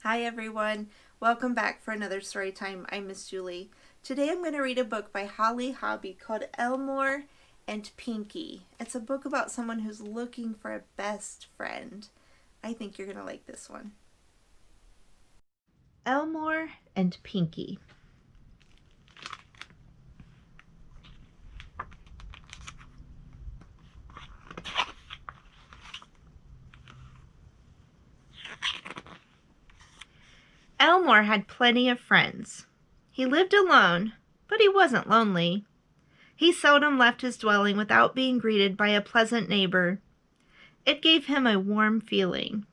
Hi everyone, welcome back for another story time. I'm Miss Julie. Today I'm going to read a book by Holly Hobbie called Elmore and Pinky. It's a book about someone who's looking for a best friend. I think you're going to like this one. Elmore and Pinky. Elmore had plenty of friends. He lived alone, but he wasn't lonely. He seldom left his dwelling without being greeted by a pleasant neighbor. It gave him a warm feeling.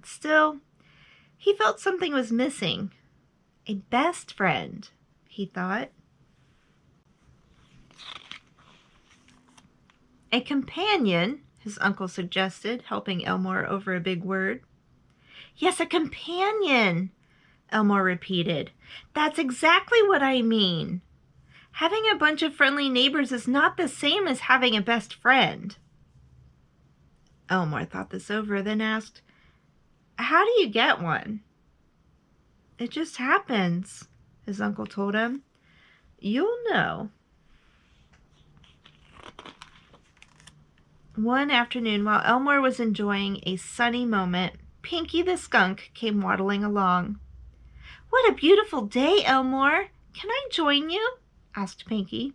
Still, he felt something was missing. A best friend, he thought. A companion, his uncle suggested, helping Elmore over a big word. Yes, a companion, Elmore repeated. That's exactly what I mean. Having a bunch of friendly neighbors is not the same as having a best friend. Elmore thought this over, then asked, How do you get one? It just happens, his uncle told him. You'll know. One afternoon, while Elmore was enjoying a sunny moment, Pinky the skunk came waddling along. What a beautiful day, Elmore. Can I join you? Asked Pinky.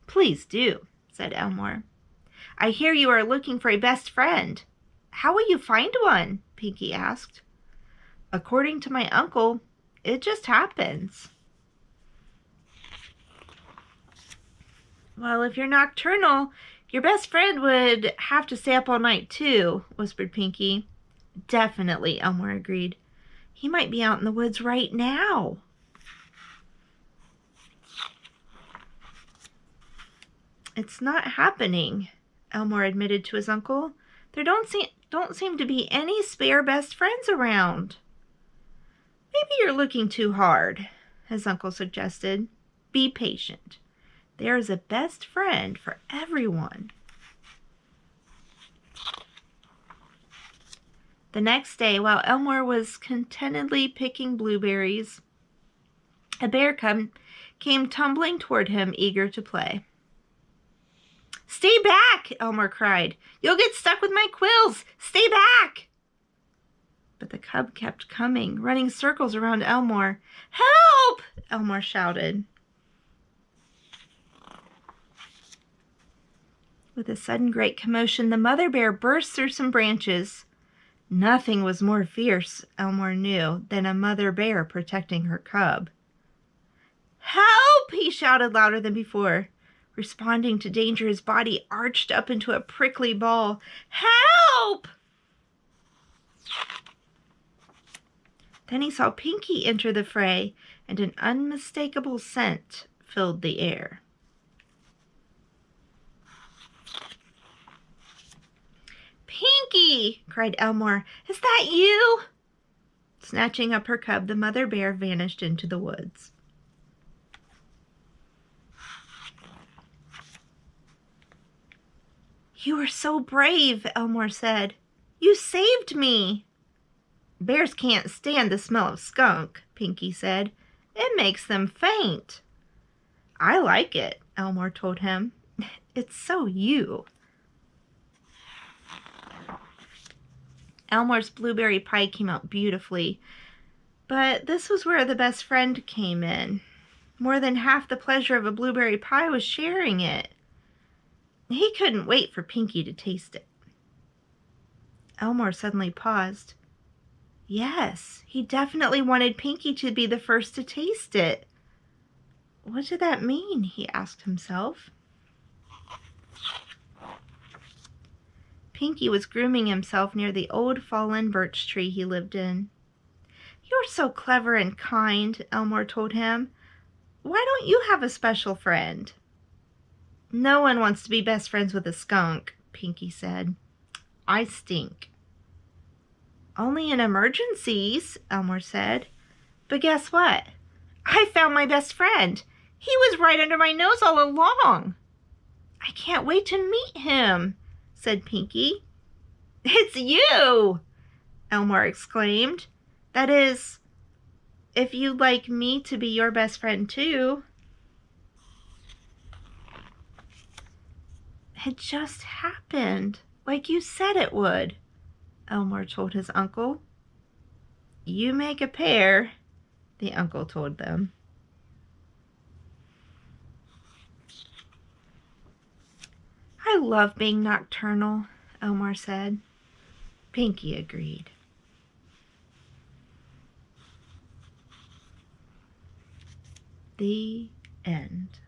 Please do, said Elmore. I hear you are looking for a best friend. How will you find one? Pinky asked. According to my uncle, it just happens. Well, if you're nocturnal, your best friend would have to stay up all night too, whispered Pinky. Definitely, Elmore agreed. He might be out in the woods right now. It's not happening, Elmore admitted to his uncle. There don't seem to be any spare best friends around. Maybe you're looking too hard, his uncle suggested. Be patient. There is a best friend for everyone. The next day, while Elmore was contentedly picking blueberries, a bear cub came tumbling toward him, eager to play. Stay back, Elmore cried. You'll get stuck with my quills. Stay back. But the cub kept coming, running circles around Elmore. Help! Elmore shouted. With a sudden great commotion, the mother bear burst through some branches. Nothing was more fierce, Elmore knew, than a mother bear protecting her cub. Help! He shouted louder than before. Responding to danger, his body arched up into a prickly ball. Help! Then he saw Pinky enter the fray, and an unmistakable scent filled the air. Pinky! Cried Elmore. Is that you? Snatching up her cub, the mother bear vanished into the woods. You were so brave, Elmore said. You saved me. Bears can't stand the smell of skunk, Pinky said. It makes them faint. I like it, Elmore told him. It's so you. Elmore's blueberry pie came out beautifully, but this was where the best friend came in. More than half the pleasure of a blueberry pie was sharing it. He couldn't wait for Pinky to taste it. Elmore suddenly paused. Yes, he definitely wanted Pinky to be the first to taste it. What did that mean? He asked himself. Pinky was grooming himself near the old fallen birch tree he lived in. You're so clever and kind, Elmore told him. Why don't you have a special friend? No one wants to be best friends with a skunk, Pinky said. I stink. Only in emergencies, Elmore said. But guess what? I found my best friend. He was right under my nose all along. I can't wait to meet him, said Pinky. It's you, Elmore exclaimed. That is, if you'd like me to be your best friend too. It just happened, like you said it would, Elmore told his uncle. You make a pair, the uncle told them. I love being nocturnal, Elmore said. Pinky agreed. The end.